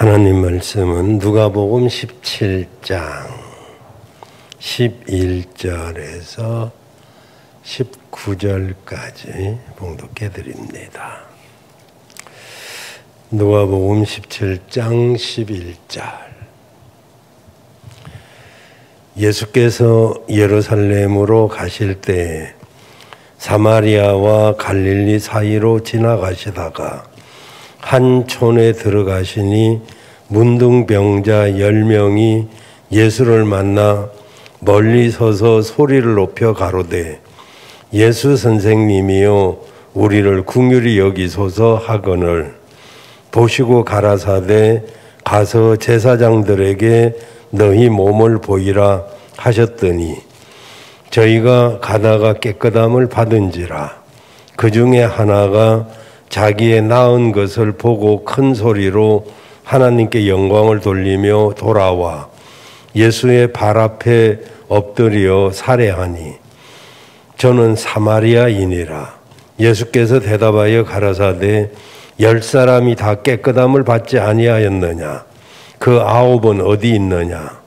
하나님 말씀은 누가복음 17장 11절에서 19절까지 봉독해 드립니다. 누가복음 17장 11절. 예수께서 예루살렘으로 가실 때 사마리아와 갈릴리 사이로 지나가시다가 한 촌에 들어가시니 문둥병자 10명이 예수를 만나 멀리 서서 소리를 높여 가로되 예수 선생님이여 우리를 긍휼히 여기소서 하거늘 보시고 가라사대 가서 제사장들에게 너희 몸을 보이라 하셨더니 저희가 가다가 깨끗함을 받은지라. 그 중에 하나가 자기의 나은 것을 보고 큰 소리로 하나님께 영광을 돌리며 돌아와 예수의 발 앞에 엎드려 살해하니 저는 사마리아인이라. 예수께서 대답하여 가라사대 10사람이 다 깨끗함을 받지 아니하였느냐? 그 9은 어디 있느냐?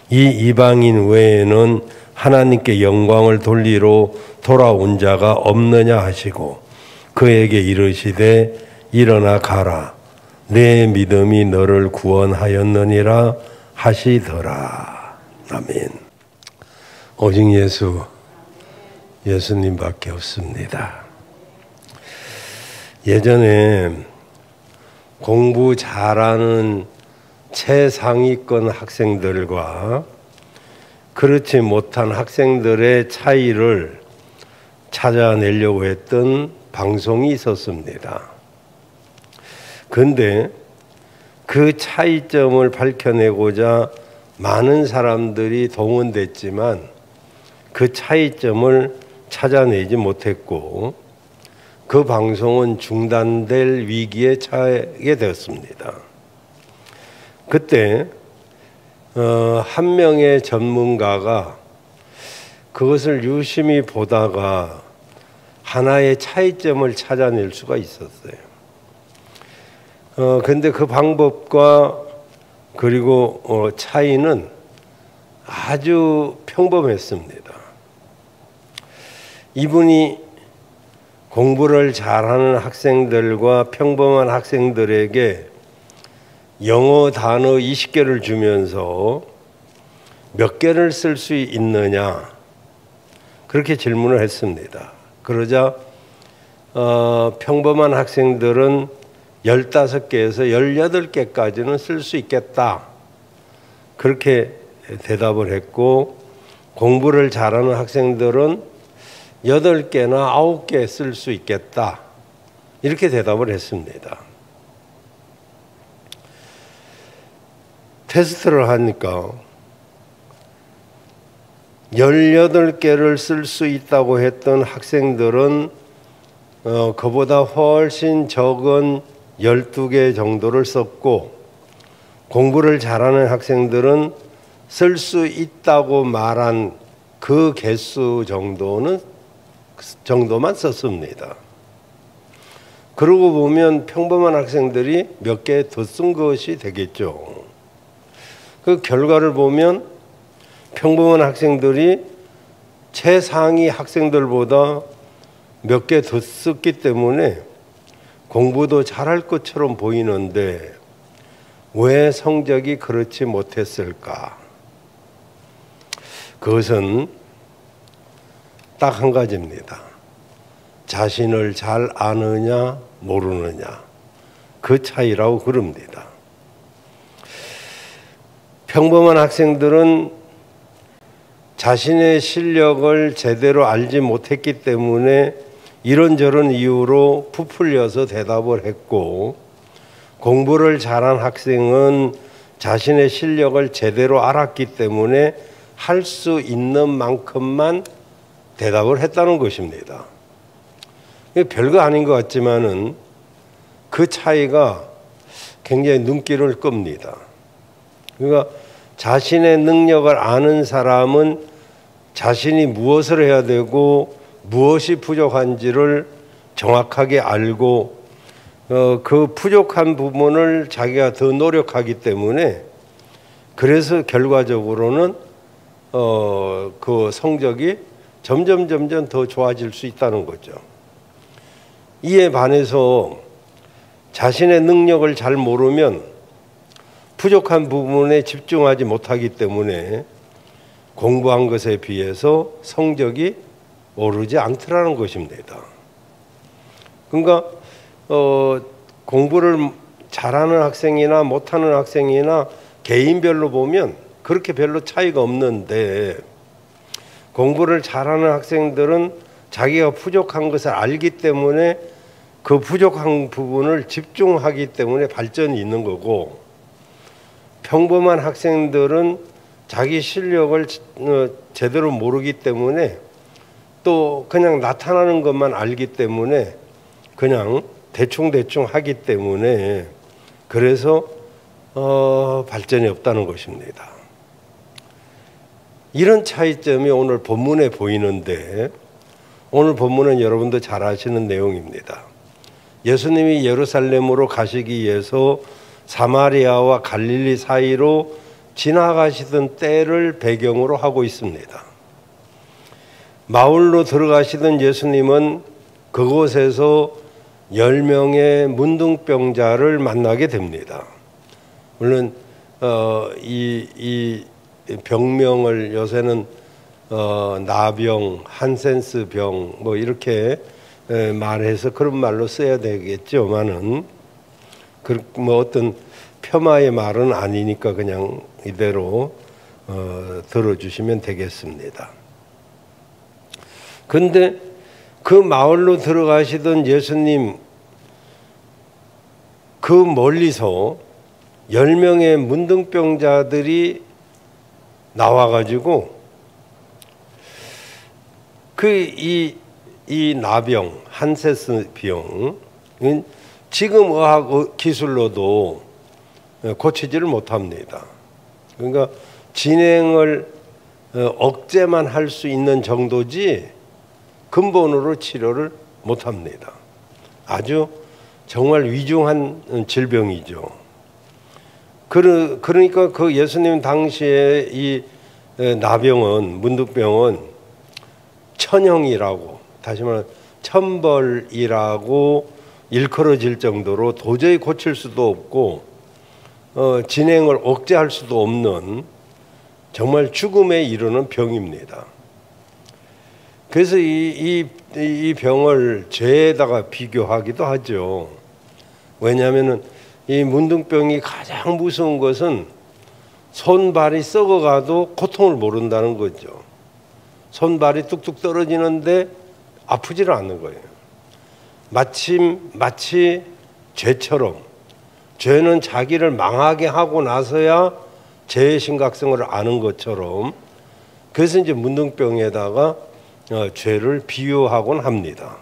이 이방인 외에는 하나님께 영광을 돌리러 돌아온 자가 없느냐 하시고 그에게 이르시되 일어나 가라 내 믿음이 너를 구원하였느니라 하시더라. 아멘. 오직 예수님밖에 없습니다. 예전에 공부 잘하는 최상위권 학생들과 그렇지 못한 학생들의 차이를 찾아내려고 했던 방송이 있었습니다. 그런데 그 차이점을 밝혀내고자 많은 사람들이 동원됐지만 그 차이점을 찾아내지 못했고 그 방송은 중단될 위기에 처하게 되었습니다. 그때 한 명의 전문가가 그것을 유심히 보다가 하나의 차이점을 찾아낼 수가 있었어요. 그런데 그 방법과 그리고 차이는 아주 평범했습니다. 이분이 공부를 잘하는 학생들과 평범한 학생들에게 영어 단어 20개를 주면서 몇 개를 쓸 수 있느냐 그렇게 질문을 했습니다. 그러자 평범한 학생들은 15개에서 18개까지는 쓸 수 있겠다 그렇게 대답을 했고 공부를 잘하는 학생들은 8개나 9개 쓸 수 있겠다 이렇게 대답을 했습니다. 테스트를 하니까 18개를 쓸 수 있다고 했던 학생들은 그보다 훨씬 적은 12개 정도를 썼고 공부를 잘하는 학생들은 쓸 수 있다고 말한 그 개수 정도만 썼습니다. 그러고 보면 평범한 학생들이 몇 개 더 쓴 것이 되겠죠. 그 결과를 보면 평범한 학생들이 최상위 학생들보다 몇 개 더 썼기 때문에 공부도 잘할 것처럼 보이는데 왜 성적이 그렇지 못했을까? 그것은 딱 한 가지입니다. 자신을 잘 아느냐 모르느냐 그 차이라고 그럽니다. 평범한 학생들은 자신의 실력을 제대로 알지 못했기 때문에 이런저런 이유로 부풀려서 대답을 했고 공부를 잘한 학생은 자신의 실력을 제대로 알았기 때문에 할 수 있는 만큼만 대답을 했다는 것입니다. 별거 아닌 것 같지만은 그 차이가 굉장히 눈길을 끕니다. 그러니까 자신의 능력을 아는 사람은 자신이 무엇을 해야 되고 무엇이 부족한지를 정확하게 알고 그 부족한 부분을 자기가 더 노력하기 때문에 그래서 결과적으로는 그 성적이 점점 더 좋아질 수 있다는 거죠. 이에 반해서 자신의 능력을 잘 모르면 부족한 부분에 집중하지 못하기 때문에 공부한 것에 비해서 성적이 오르지 않더라는 것입니다. 그러니까 공부를 잘하는 학생이나 못하는 학생이나 개인별로 보면 그렇게 별로 차이가 없는데, 공부를 잘하는 학생들은 자기가 부족한 것을 알기 때문에 그 부족한 부분을 집중하기 때문에 발전이 있는 거고, 평범한 학생들은 자기 실력을 제대로 모르기 때문에 또 그냥 나타나는 것만 알기 때문에 그냥 대충 하기 때문에 그래서 발전이 없다는 것입니다. 이런 차이점이 오늘 본문에 보이는데, 오늘 본문은 여러분도 잘 아시는 내용입니다. 예수님이 예루살렘으로 가시기 위해서 사마리아와 갈릴리 사이로 지나가시던 때를 배경으로 하고 있습니다. 마을로 들어가시던 예수님은 그곳에서 10명의 문둥병자를 만나게 됩니다. 물론 이 병명을 요새는 나병, 한센스병 뭐 이렇게 말해서 그런 말로 써야 되겠지만은 뭐 어떤 폄하의 말은 아니니까 그냥 이대로 들어주시면 되겠습니다. 근데 그 마을로 들어가시던 예수님, 그 멀리서 10명의 문둥병자들이 나와가지고 이 나병, 한세스병은 지금 의학 기술로도 고치지를 못합니다. 그러니까 진행을 억제만 할 수 있는 정도지 근본으로 치료를 못합니다. 아주 정말 위중한 질병이죠. 그러니까 그 예수님 당시에 이 나병은, 문둥병은 천형이라고, 다시 말하면 천벌이라고 일컬어질 정도로 도저히 고칠 수도 없고 진행을 억제할 수도 없는 정말 죽음에 이르는 병입니다. 그래서 이 병을 죄에다가 비교하기도 하죠. 왜냐하면 이 문둥병이 가장 무서운 것은 손발이 썩어가도 고통을 모른다는 거죠. 손발이 뚝뚝 떨어지는데 아프지를 않는 거예요. 마치 죄처럼, 죄는 자기를 망하게 하고 나서야 죄의 심각성을 아는 것처럼, 그래서 이제 문둥병에다가 죄를 비유하곤 합니다.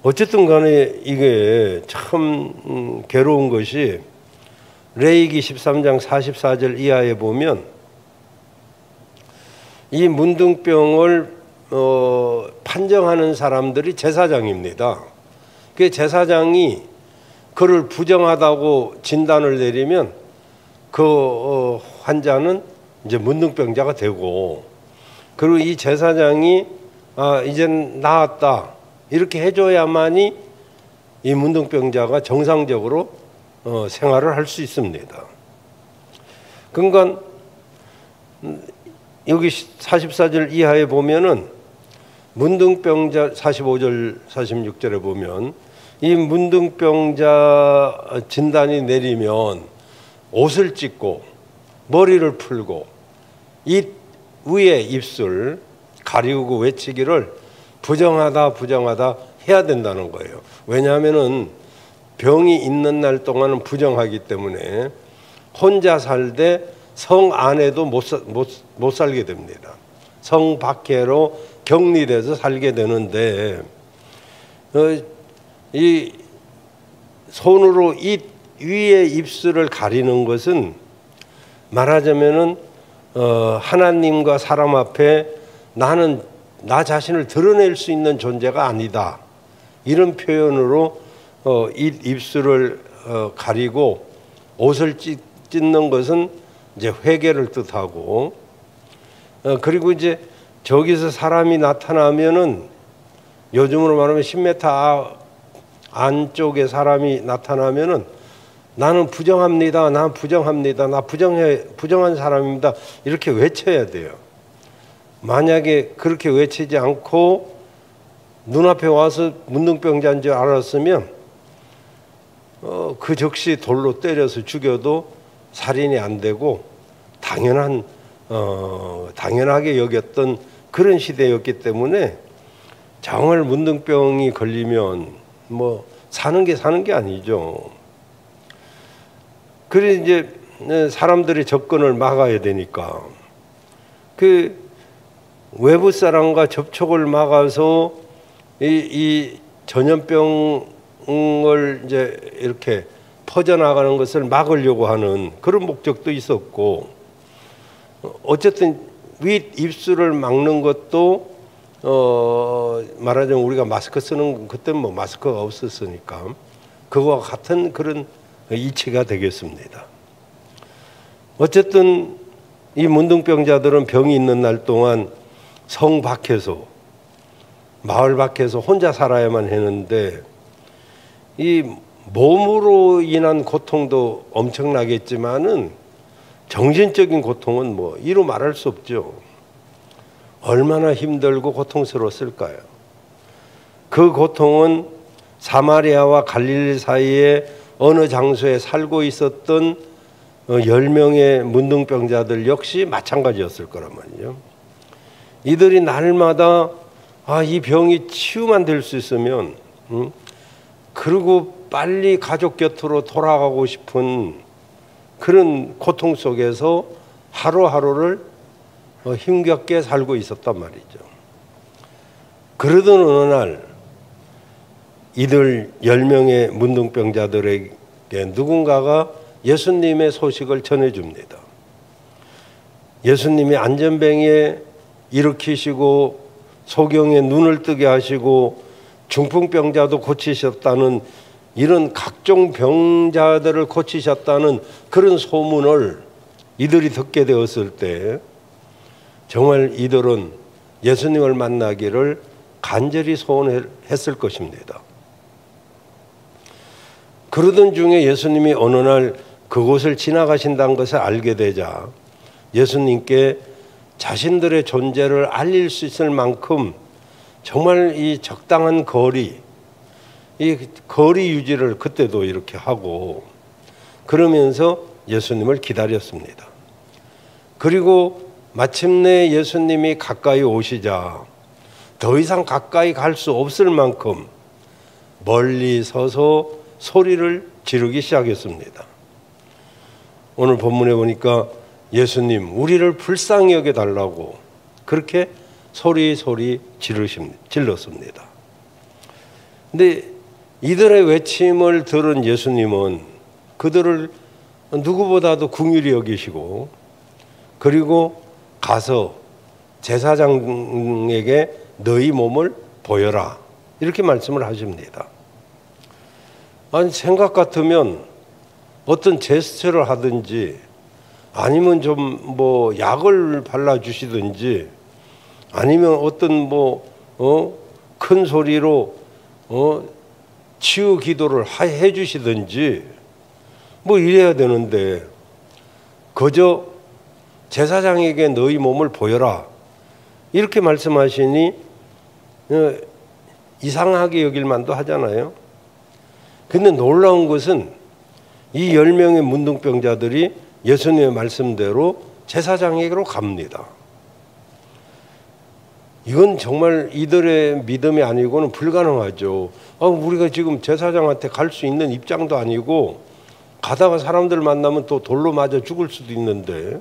어쨌든 간에 이게 참 괴로운 것이 레위기 13장 44절 이하에 보면 이 문둥병을 판정하는 사람들이 제사장입니다. 그 제사장이 그를 부정하다고 진단을 내리면 그 환자는 이제 문둥병자가 되고, 그리고 이 제사장이 이젠 나았다 이렇게 해줘야만이 이 문둥병자가 정상적으로 생활을 할 수 있습니다. 그러니까 여기 44절 이하에 보면은 문둥병자, 45절 46절에 보면 이 문둥병자 진단이 내리면 옷을 찢고 머리를 풀고 이 위에 입술 가리우고 외치기를 부정하다 해야 된다는 거예요. 왜냐하면은 병이 있는 날 동안은 부정하기 때문에 혼자 살되 성 안에도 못 살게 됩니다. 성 밖으로 격리돼서 살게 되는데, 이 손으로 이 위에 입술을 가리는 것은 말하자면은 하나님과 사람 앞에 나는 나 자신을 드러낼 수 있는 존재가 아니다, 이런 표현으로 입술을 가리고 옷을 찢는 것은 이제 회개를 뜻하고, 그리고 이제 저기서 사람이 나타나면은 요즘으로 말하면 10m 안쪽에 사람이 나타나면은 나는 부정합니다. 나 부정합니다. 나 부정한 사람입니다. 이렇게 외쳐야 돼요. 만약에 그렇게 외치지 않고 눈앞에 와서 문둥병자인 줄 알았으면 그 즉시 돌로 때려서 죽여도 살인이 안 되고 당연하게 여겼던 그런 시대였기 때문에 정말 문둥병이 걸리면 뭐 사는 게 아니죠. 그래 이제 사람들의 접근을 막아야 되니까 그 외부 사람과 접촉을 막아서 이 전염병을 이제 이렇게 퍼져나가는 것을 막으려고 하는 그런 목적도 있었고, 어쨌든 윗 입술을 막는 것도 말하자면 우리가 마스크 쓰는 그때는 뭐 마스크가 없었으니까 그거와 같은 그런 이치가 되겠습니다. 어쨌든 이 문둥병자들은 병이 있는 날 동안 성 밖에서 마을 밖에서 혼자 살아야만 했는데 이 몸으로 인한 고통도 엄청나겠지만은 정신적인 고통은 뭐 이루 말할 수 없죠. 얼마나 힘들고 고통스러웠을까요? 그 고통은 사마리아와 갈릴리 사이에 어느 장소에 살고 있었던 10명의 문둥병자들 역시 마찬가지였을 거란 말이죠. 이들이 날마다 이 병이 치유만 될 수 있으면 그리고 빨리 가족 곁으로 돌아가고 싶은 그런 고통 속에서 하루하루를 힘겹게 살고 있었단 말이죠. 그러던 어느 날 이들 10명의 문둥병자들에게 누군가가 예수님의 소식을 전해줍니다. 예수님이 안전뱅이에 일으키시고 소경의 눈을 뜨게 하시고 중풍병자도 고치셨다는 이런 각종 병자들을 고치셨다는 그런 소문을 이들이 듣게 되었을 때 정말 이들은 예수님을 만나기를 간절히 소원했을 것입니다. 그러던 중에 예수님이 어느 날 그곳을 지나가신다는 것을 알게 되자 예수님께 자신들의 존재를 알릴 수 있을 만큼 정말 이 적당한 이 거리 유지를 그때도 이렇게 하고 그러면서 예수님을 기다렸습니다. 그리고 마침내 예수님이 가까이 오시자 더 이상 가까이 갈 수 없을 만큼 멀리 서서 소리를 지르기 시작했습니다. 오늘 본문에 보니까 예수님 우리를 불쌍히 여겨달라고 그렇게 소리 질렀습니다. 근데 이들의 외침을 들은 예수님은 그들을 누구보다도 긍휼히 여기시고 그리고 가서 제사장에게 너희 몸을 보여라 이렇게 말씀을 하십니다. 아니 생각 같으면 어떤 제스처를 하든지 아니면 좀 뭐 약을 발라주시든지 아니면 어떤 큰 소리로 치유 기도를 해주시든지 뭐 이래야 되는데 그저 제사장에게 너희 몸을 보여라 이렇게 말씀하시니 이상하게 여길 만도 하잖아요. 근데 놀라운 것은 이 10명의 문둥병자들이 예수님의 말씀대로 제사장에게로 갑니다. 이건 정말 이들의 믿음이 아니고는 불가능하죠. 우리가 지금 제사장한테 갈 수 있는 입장도 아니고 가다가 사람들 만나면 또 돌로 맞아 죽을 수도 있는데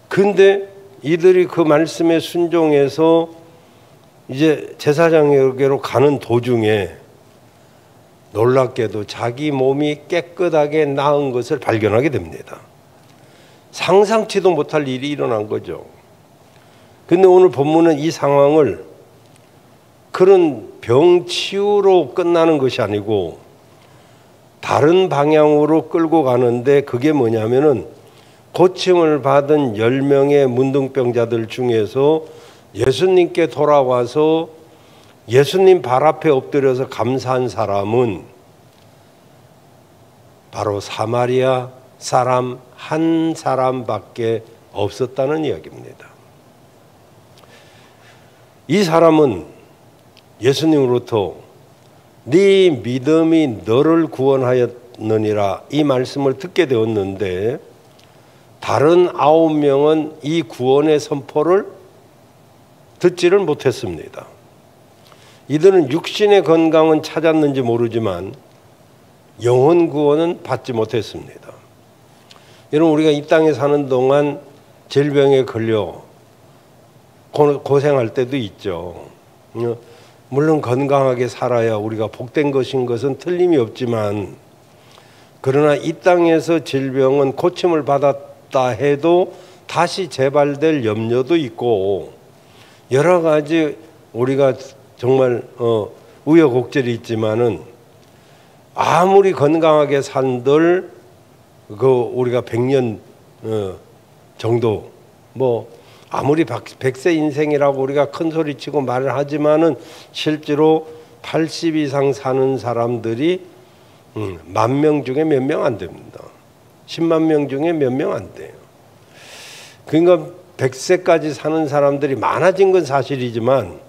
근데 이들이 그 말씀에 순종해서 이제 제사장에게로 가는 도중에 놀랍게도 자기 몸이 깨끗하게 나은 것을 발견하게 됩니다. 상상치도 못할 일이 일어난 거죠. 근데 오늘 본문은 이 상황을 그런 병 치유로 끝나는 것이 아니고 다른 방향으로 끌고 가는데, 그게 뭐냐면은 고침을 받은 10명의 문둥병자들 중에서 예수님께 돌아와서 예수님 발 앞에 엎드려서 감사한 사람은 바로 사마리아 사람 한 사람밖에 없었다는 이야기입니다. 이 사람은 예수님으로부터 네 믿음이 너를 구원하였느니라 이 말씀을 듣게 되었는데, 다른 9명은 이 구원의 선포를 듣지를 못했습니다. 이들은 육신의 건강은 찾았는지 모르지만 영혼 구원은 받지 못했습니다. 여러분, 우리가 이 땅에 사는 동안 질병에 걸려 고생할 때도 있죠. 물론 건강하게 살아야 우리가 복된 것인 것은 틀림이 없지만, 그러나 이 땅에서 질병은 고침을 받았다 해도 다시 재발될 염려도 있고, 여러 가지 우리가 정말 우여곡절이 있지만은, 아무리 건강하게 산들 우리가 100년 정도, 아무리 100세 인생이라고 우리가 큰 소리 치고 말을 하지만은 실제로 80 이상 사는 사람들이 10,000명 중에 몇 명 안 됩니다. 10만 명 중에 몇 명 안 돼요. 그러니까 100세까지 사는 사람들이 많아진 건 사실이지만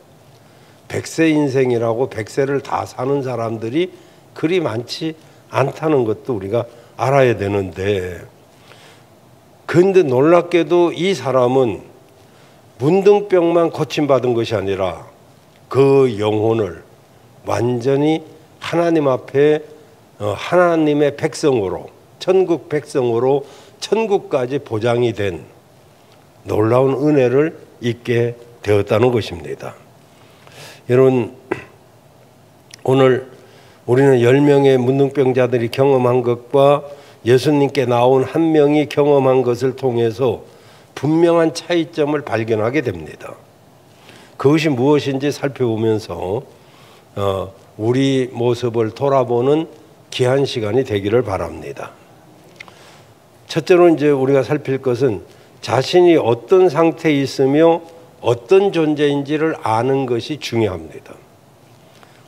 100세 인생이라고 100세를 다 사는 사람들이 그리 많지 않다는 것도 우리가 알아야 되는데, 그런데 놀랍게도 이 사람은 문둥병만 고침받은 것이 아니라 그 영혼을 완전히 하나님 앞에 하나님의 백성으로, 천국 백성으로 천국까지 보장이 된 놀라운 은혜를 입게 되었다는 것입니다. 여러분, 오늘 우리는 10명의 문둥병자들이 경험한 것과 예수님께 나온 한 명이 경험한 것을 통해서 분명한 차이점을 발견하게 됩니다. 그것이 무엇인지 살펴보면서 우리 모습을 돌아보는 귀한 시간이 되기를 바랍니다. 첫째로 이제 우리가 살필 것은 자신이 어떤 상태에 있으며 어떤 존재인지를 아는 것이 중요합니다.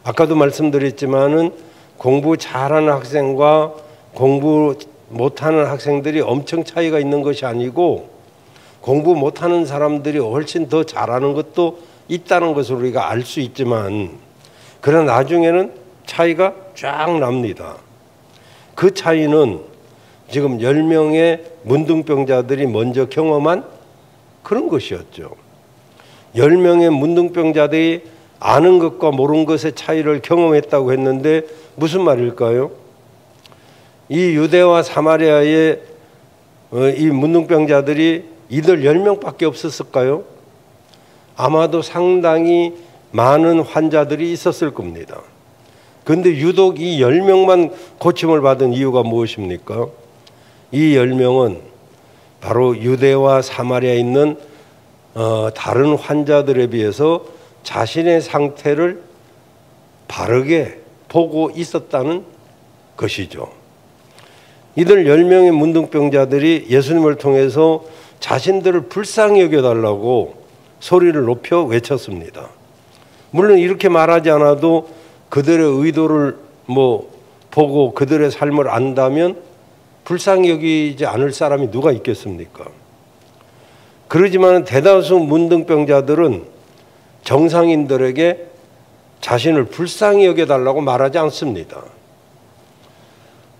아까도 말씀드렸지만은 공부 잘하는 학생과 공부 못하는 학생들이 엄청 차이가 있는 것이 아니고, 공부 못하는 사람들이 훨씬 더 잘하는 것도 있다는 것을 우리가 알 수 있지만, 그러나 나중에는 차이가 쫙 납니다. 그 차이는 지금 10명의 문둥병자들이 먼저 경험한 그런 것이었죠. 10명의 문둥병자들이 아는 것과 모르는 것의 차이를 경험했다고 했는데 무슨 말일까요? 이 유대와 사마리아의 이 문둥병자들이 이들 10명밖에 없었을까요? 아마도 상당히 많은 환자들이 있었을 겁니다. 그런데 유독 이 10명만 고침을 받은 이유가 무엇입니까? 이 10명은 바로 유대와 사마리아에 있는 다른 환자들에 비해서 자신의 상태를 바르게 보고 있었다는 것이죠. 이들 10명의 문둥병자들이 예수님을 통해서 자신들을 불쌍히 여겨달라고 소리를 높여 외쳤습니다. 물론 이렇게 말하지 않아도 그들의 의도를 보고 그들의 삶을 안다면 불쌍히 여기지 않을 사람이 누가 있겠습니까? 그러지만 대다수 문둥병자들은 정상인들에게 자신을 불쌍히 여겨달라고 말하지 않습니다.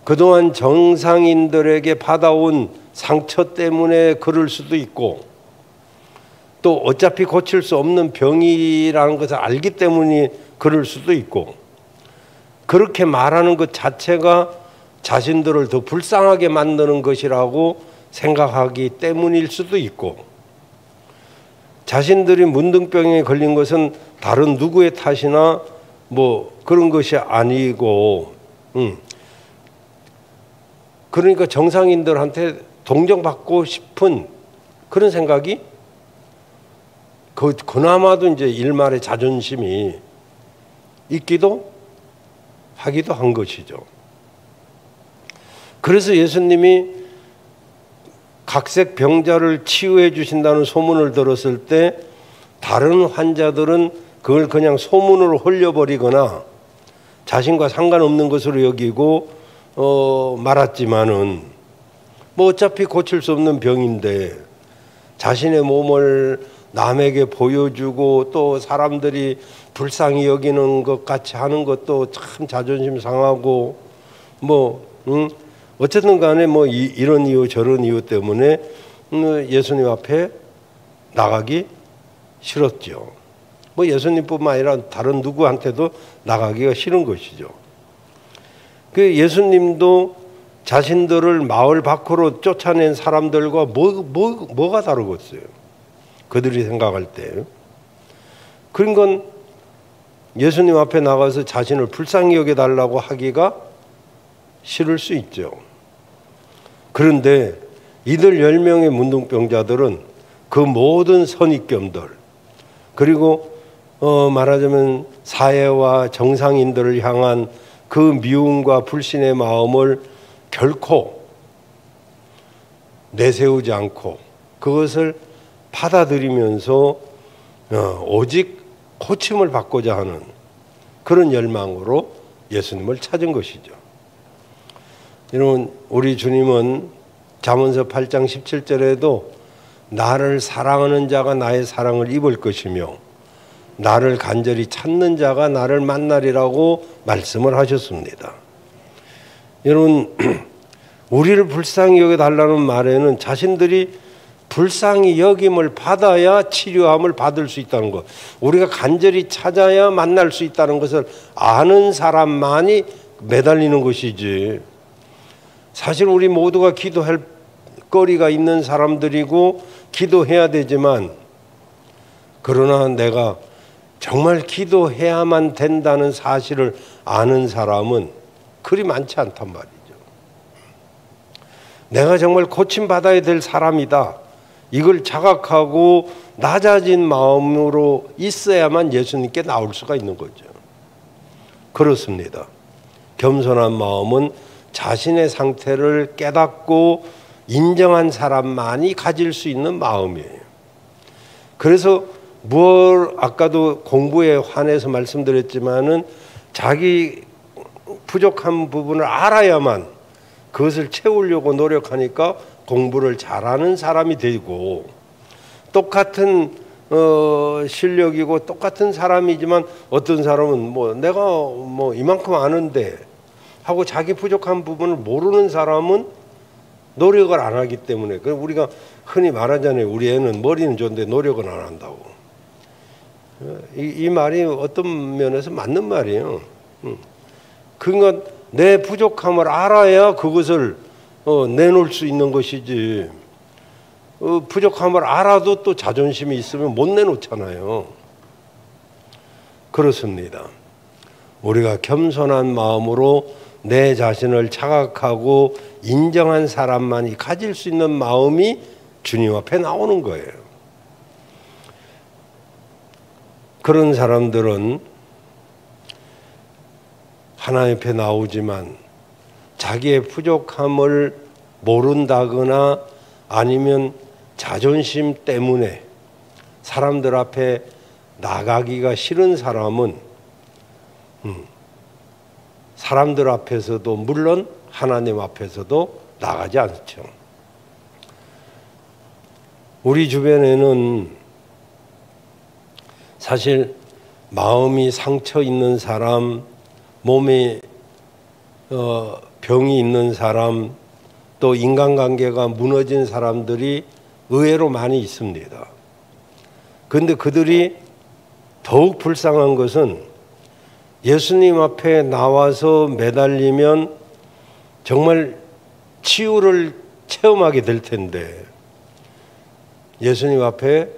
그동안 정상인들에게 받아온 상처 때문에 그럴 수도 있고, 또 어차피 고칠 수 없는 병이라는 것을 알기 때문에 그럴 수도 있고, 그렇게 말하는 것 자체가 자신들을 더 불쌍하게 만드는 것이라고 생각하기 때문일 수도 있고, 자신들이 문둥병에 걸린 것은 다른 누구의 탓이나 그런 것이 아니고, 그러니까 정상인들한테 동정받고 싶은 그런 생각이 그나마도 이제 일말의 자존심이 있기도 하기도 한 것이죠. 그래서 예수님이 각색 병자를 치유해 주신다는 소문을 들었을 때 다른 환자들은 그걸 그냥 소문으로 흘려버리거나 자신과 상관없는 것으로 여기고 말았지만은 뭐 어차피 고칠 수 없는 병인데 자신의 몸을 남에게 보여주고 또 사람들이 불쌍히 여기는 것 같이 하는 것도 참 자존심 상하고 어쨌든 간에 이런 이유 저런 이유 때문에 예수님 앞에 나가기 싫었죠. 예수님뿐만 아니라 다른 누구한테도 나가기가 싫은 것이죠. 그 예수님도 자신들을 마을 밖으로 쫓아낸 사람들과 뭐가 다르겠어요? 그들이 생각할 때. 그런 건 예수님 앞에 나가서 자신을 불쌍히 여겨달라고 하기가 싫을 수 있죠. 그런데 이들 10명의 문둥병자들은 그 모든 선입견들 그리고 말하자면 사회와 정상인들을 향한 그 미움과 불신의 마음을 결코 내세우지 않고 그것을 받아들이면서 오직 고침을 받고자 하는 그런 열망으로 예수님을 찾은 것이죠. 여러분, 우리 주님은 잠언서 8장 17절에도 나를 사랑하는 자가 나의 사랑을 입을 것이며 나를 간절히 찾는 자가 나를 만나리라고 말씀을 하셨습니다. 여러분, 우리를 불쌍히 여겨달라는 말에는 자신들이 불쌍히 여김을 받아야 치료함을 받을 수 있다는 것, 우리가 간절히 찾아야 만날 수 있다는 것을 아는 사람만이 매달리는 것이지, 사실 우리 모두가 기도할 거리가 있는 사람들이고 기도해야 되지만, 그러나 내가 정말 기도해야만 된다는 사실을 아는 사람은 그리 많지 않단 말이죠. 내가 정말 고침받아야 될 사람이다, 이걸 자각하고 낮아진 마음으로 있어야만 예수님께 나올 수가 있는 거죠. 그렇습니다. 겸손한 마음은 자신의 상태를 깨닫고 인정한 사람만이 가질 수 있는 마음이에요. 그래서 아까도 공부에 관해서 말씀드렸지만은 자기 부족한 부분을 알아야만 그것을 채우려고 노력하니까 공부를 잘하는 사람이 되고, 똑같은 실력이고 똑같은 사람이지만 어떤 사람은 내가 이만큼 아는데 하고 자기 부족한 부분을 모르는 사람은 노력을 안 하기 때문에, 우리가 흔히 말하잖아요. 우리 애는 머리는 좋은데 노력은 안 한다고. 이 말이 어떤 면에서 맞는 말이에요. 그러니까 내 부족함을 알아야 그것을 내놓을 수 있는 것이지, 부족함을 알아도 또 자존심이 있으면 못 내놓잖아요. 그렇습니다. 우리가 겸손한 마음으로 내 자신을 자각하고 인정한 사람만이 가질 수 있는 마음이 주님 앞에 나오는 거예요. 그런 사람들은 하나님 앞에 나오지만 자기의 부족함을 모른다거나 아니면 자존심 때문에 사람들 앞에 나가기가 싫은 사람은 사람들 앞에서도 물론 하나님 앞에서도 나가지 않죠. 우리 주변에는 사실 마음이 상처 있는 사람, 몸에 병이 있는 사람, 또 인간관계가 무너진 사람들이 의외로 많이 있습니다. 그런데 그들이 더욱 불쌍한 것은 예수님 앞에 나와서 매달리면 정말 치유를 체험하게 될 텐데, 예수님 앞에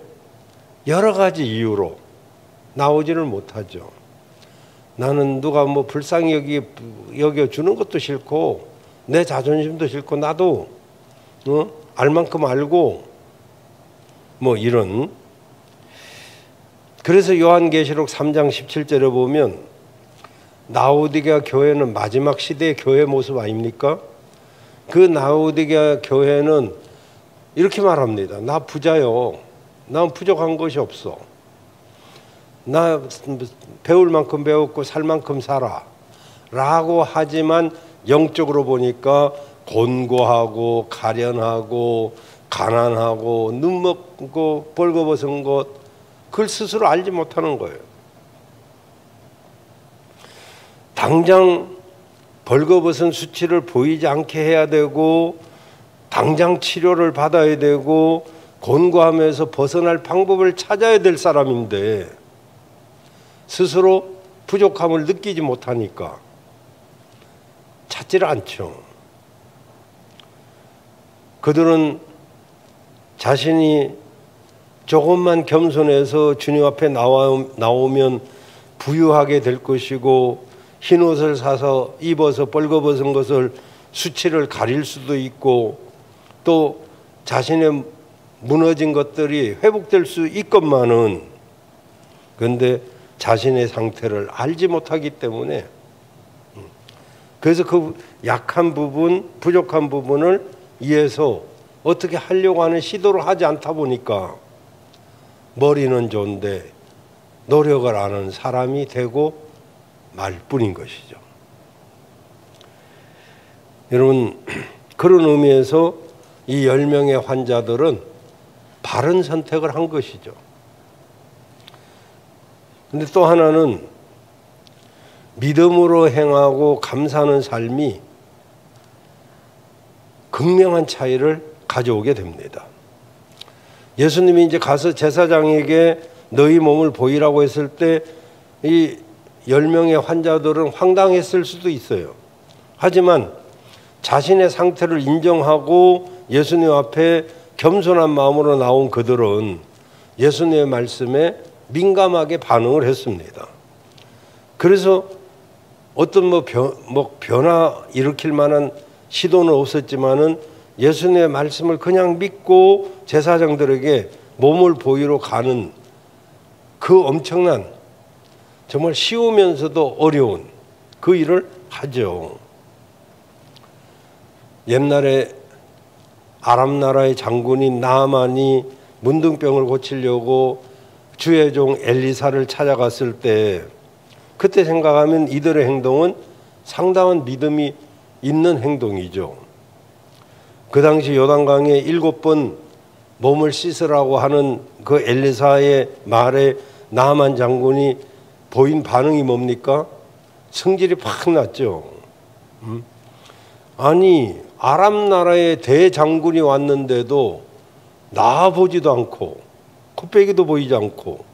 여러 가지 이유로 나오지를 못하죠. 나는 누가 불쌍히 여겨주는 것도 싫고 내 자존심도 싫고 나도 알 만큼 알고 이런. 그래서 요한계시록 3장 17절에 보면 라오디게아 교회는 마지막 시대의 교회 모습 아닙니까? 그 라오디게아 교회는 이렇게 말합니다. 나 부자요. 난 부족한 것이 없어. 나 배울 만큼 배웠고 살 만큼 살아. 라고 하지만 영적으로 보니까 곤고하고 가련하고 가난하고 눈먹고 벌거벗은 것, 그걸 스스로 알지 못하는 거예요. 당장 벌거벗은 수치를 보이지 않게 해야 되고 당장 치료를 받아야 되고 곤고함에서 벗어날 방법을 찾아야 될 사람인데 스스로 부족함을 느끼지 못하니까 찾지를 않죠. 그들은 자신이 조금만 겸손해서 주님 앞에 나오면 부유하게 될 것이고 흰 옷을 사서 입어서 벌거벗은 것을 수치를 가릴 수도 있고 또 자신의 무너진 것들이 회복될 수 있건만은 그런데 자신의 상태를 알지 못하기 때문에 그래서 그 약한 부분, 부족한 부분을 위해서 어떻게 하려고 하는 시도를 하지 않다 보니까 머리는 좋은데 노력을 안 하는 사람이 되고 말 뿐인 것이죠. 여러분, 그런 의미에서 이 10명의 환자들은 바른 선택을 한 것이죠. 근데 또 하나는 믿음으로 행하고 감사하는 삶이 극명한 차이를 가져오게 됩니다. 예수님이 이제 가서 제사장에게 너희 몸을 보이라고 했을 때 이 10명의 환자들은 황당했을 수도 있어요. 하지만 자신의 상태를 인정하고 예수님 앞에 겸손한 마음으로 나온 그들은 예수님의 말씀에 민감하게 반응을 했습니다. 그래서 어떤 변화 일으킬 만한 시도는 없었지만은 예수님의 말씀을 그냥 믿고 제사장들에게 몸을 보이러 가는 그 엄청난 정말 쉬우면서도 어려운 그 일을 하죠. 옛날에 아람 나라의 장군인 나아만이 문둥병을 고치려고 주의 종 엘리사를 찾아갔을 때 그때 생각하면 이들의 행동은 상당한 믿음이 있는 행동이죠. 그 당시 요단강에 7번 몸을 씻으라고 하는 그 엘리사의 말에 나아만 장군이 보인 반응이 뭡니까? 성질이 팍 났죠. 아니 아람 나라의 대장군이 왔는데도 나아보지도 않고 코빼기도 보이지 않고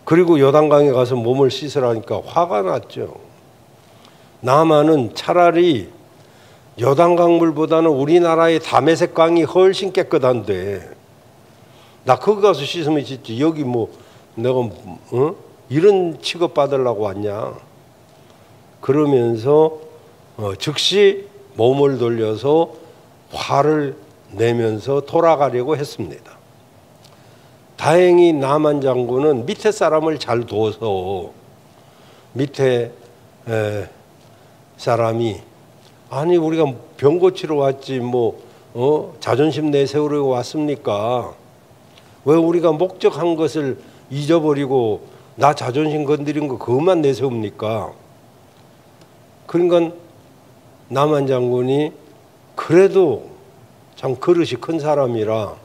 그리고 요단강에 가서 몸을 씻으라니까 화가 났죠. 나아만은 차라리 요단강 물보다는 우리나라의 다메섹 강이 훨씬 깨끗한데 나 거기 가서 씻으면 씻지 여기 뭐 내가 이런 취급 받으려고 왔냐. 그러면서 즉시 몸을 돌려서 화를 내면서 돌아가려고 했습니다. 다행히 나만 장군은 밑에 사람을 잘 둬서 밑에 사람이 아니 우리가 병 고치러 왔지 자존심 내세우려고 왔습니까? 왜 우리가 목적한 것을 잊어버리고 나 자존심 건드린 거 그것만 내세웁니까? 그러니까 나만 장군이 그래도 참 그릇이 큰 사람이라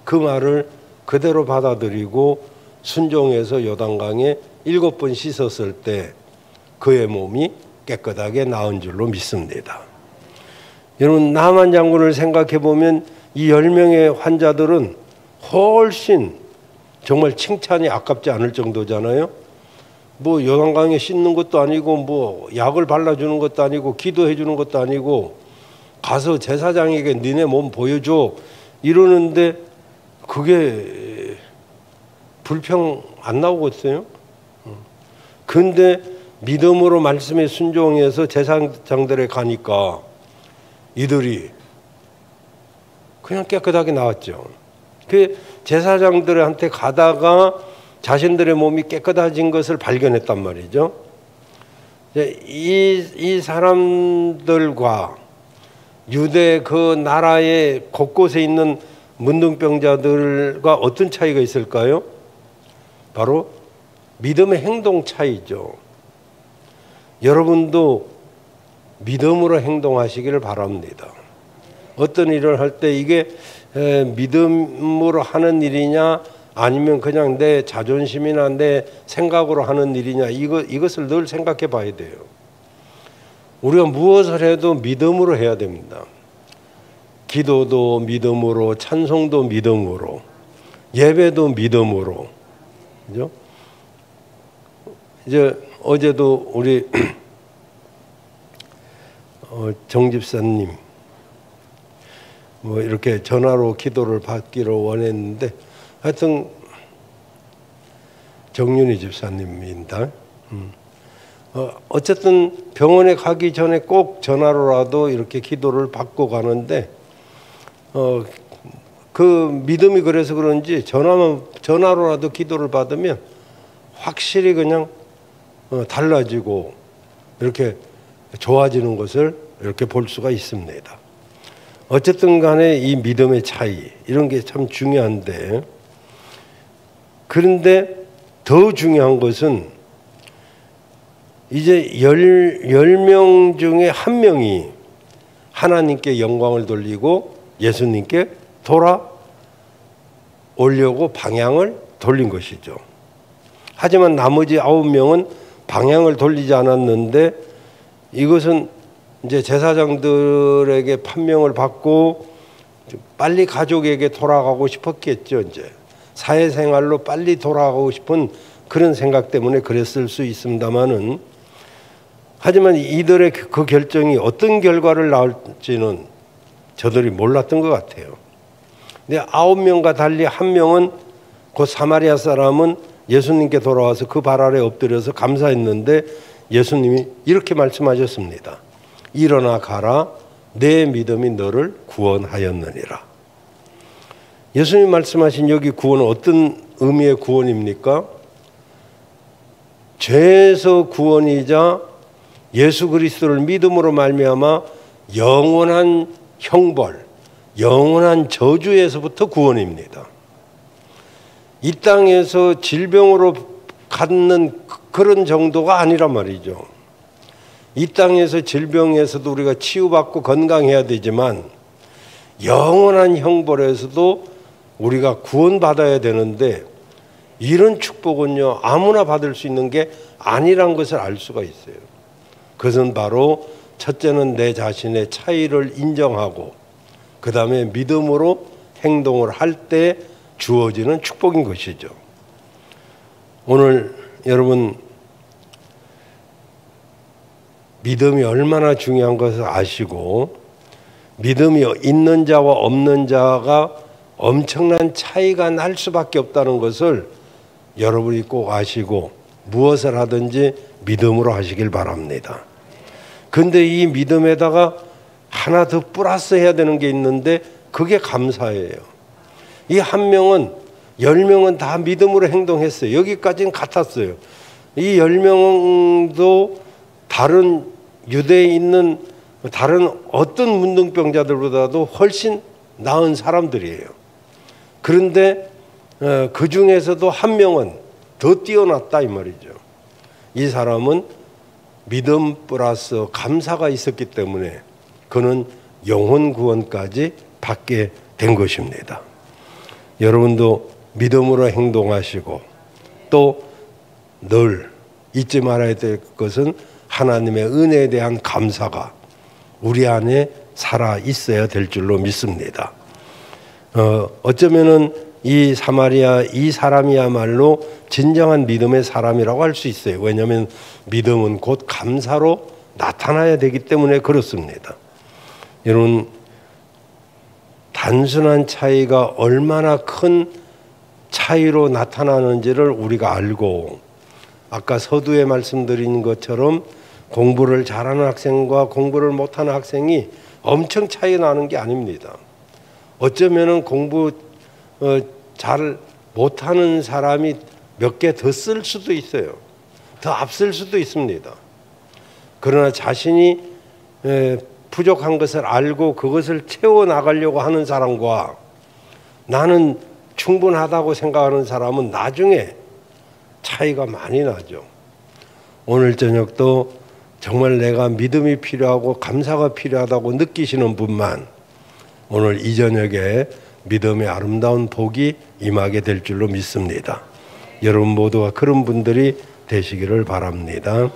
그 말을 그대로 받아들이고 순종해서 요단강에 7번 씻었을 때 그의 몸이 깨끗하게 나은 줄로 믿습니다. 여러분 나만 장군을 생각해 보면 이 10명의 환자들은 훨씬 정말 칭찬이 아깝지 않을 정도잖아요. 요단강에 씻는 것도 아니고 약을 발라주는 것도 아니고 기도해 주는 것도 아니고 가서 제사장에게 니네 몸 보여줘 이러는데 그게 불평 안 나오겠어요? 근데 믿음으로 말씀에 순종해서 제사장들에 가니까 이들이 그냥 깨끗하게 나왔죠. 그 제사장들한테 가다가 자신들의 몸이 깨끗해진 것을 발견했단 말이죠. 이 사람들과 유대 그 나라의 곳곳에 있는 문둥병자들과 어떤 차이가 있을까요? 바로 믿음의 행동 차이죠. 여러분도 믿음으로 행동하시기를 바랍니다. 어떤 일을 할 때 이게 믿음으로 하는 일이냐 아니면 그냥 내 자존심이나 내 생각으로 하는 일이냐 이것을 늘 생각해 봐야 돼요. 우리가 무엇을 해도 믿음으로 해야 됩니다. 기도도 믿음으로, 찬송도 믿음으로, 예배도 믿음으로. 그죠? 이제 어제도 우리 정 집사님 뭐 이렇게 전화로 기도를 받기를 원했는데 하여튼 정윤희 집사님입니다. 어쨌든 병원에 가기 전에 꼭 전화로라도 이렇게 기도를 받고 가는데 그 믿음이 그래서 그런지 전화로라도 기도를 받으면 확실히 그냥 달라지고 이렇게 좋아지는 것을 이렇게 볼 수가 있습니다. 어쨌든 간에 이 믿음의 차이 이런 게 참 중요한데, 그런데 더 중요한 것은 이제 10명 중에 한 명이 하나님께 영광을 돌리고 예수님께 돌아오려고 방향을 돌린 것이죠. 하지만 나머지 9명은 방향을 돌리지 않았는데, 이것은 이제 제사장들에게 판명을 받고 빨리 가족에게 돌아가고 싶었겠죠. 이제 사회생활로 빨리 돌아가고 싶은 그런 생각 때문에 그랬을 수 있습니다만은, 하지만 이들의 그 결정이 어떤 결과를 낳을지는 저들이 몰랐던 것 같아요. 근데 9명과 달리 한 명은, 그 사마리아 사람은 예수님께 돌아와서 그 발 아래 엎드려서 감사했는데 예수님이 이렇게 말씀하셨습니다. 일어나 가라, 내 믿음이 너를 구원하였느니라. 예수님 말씀하신 여기 구원은 어떤 의미의 구원입니까? 죄에서 구원이자 예수 그리스도를 믿음으로 말미암아 영원한 형벌, 영원한 저주에서부터 구원입니다. 이 땅에서 질병으로 갖는 그런 정도가 아니란 말이죠. 이 땅에서 질병에서도 우리가 치유받고 건강해야 되지만 영원한 형벌에서도 우리가 구원받아야 되는데, 이런 축복은요 아무나 받을 수 있는 게 아니란 것을 알 수가 있어요. 그것은 바로 첫째는 내 자신의 차이를 인정하고 그 다음에 믿음으로 행동을 할 때 주어지는 축복인 것이죠. 오늘 여러분, 믿음이 얼마나 중요한 것을 아시고, 믿음이 있는 자와 없는 자가 엄청난 차이가 날 수밖에 없다는 것을 여러분이 꼭 아시고 무엇을 하든지 믿음으로 하시길 바랍니다. 그런데 이 믿음에다가 하나 더 플러스 해야 되는 게 있는데, 그게 감사예요. 이 한 명은 10명은 다 믿음으로 행동했어요. 여기까지는 같았어요. 이 10명도 다른 유대에 있는 다른 어떤 문둥병자들보다도 훨씬 나은 사람들이에요. 그런데 그 중에서도 한 명은 더 뛰어났다 이 말이죠. 이 사람은 믿음 플러스 감사가 있었기 때문에 그는 영혼 구원까지 받게 된 것입니다. 여러분도 믿음으로 행동하시고, 또 늘 잊지 말아야 될 것은 하나님의 은혜에 대한 감사가 우리 안에 살아 있어야 될 줄로 믿습니다. 어쩌면은 이 사마리아 이 사람이야말로 진정한 믿음의 사람이라고 할 수 있어요. 왜냐하면 믿음은 곧 감사로 나타나야 되기 때문에 그렇습니다. 여러분, 단순한 차이가 얼마나 큰 차이로 나타나는지를 우리가 알고, 아까 서두에 말씀드린 것처럼 공부를 잘하는 학생과 공부를 못하는 학생이 엄청 차이 나는 게 아닙니다. 어쩌면은 공부 잘 못하는 사람이 몇 개 더 쓸 수도 있어요. 더 앞설 수도 있습니다. 그러나 자신이 부족한 것을 알고 그것을 채워 나가려고 하는 사람과 나는 충분하다고 생각하는 사람은 나중에 차이가 많이 나죠. 오늘 저녁도 정말 내가 믿음이 필요하고 감사가 필요하다고 느끼시는 분만 오늘 이 저녁에 믿음의 아름다운 복이 임하게 될 줄로 믿습니다. 여러분 모두가 그런 분들이 되시기를 바랍니다.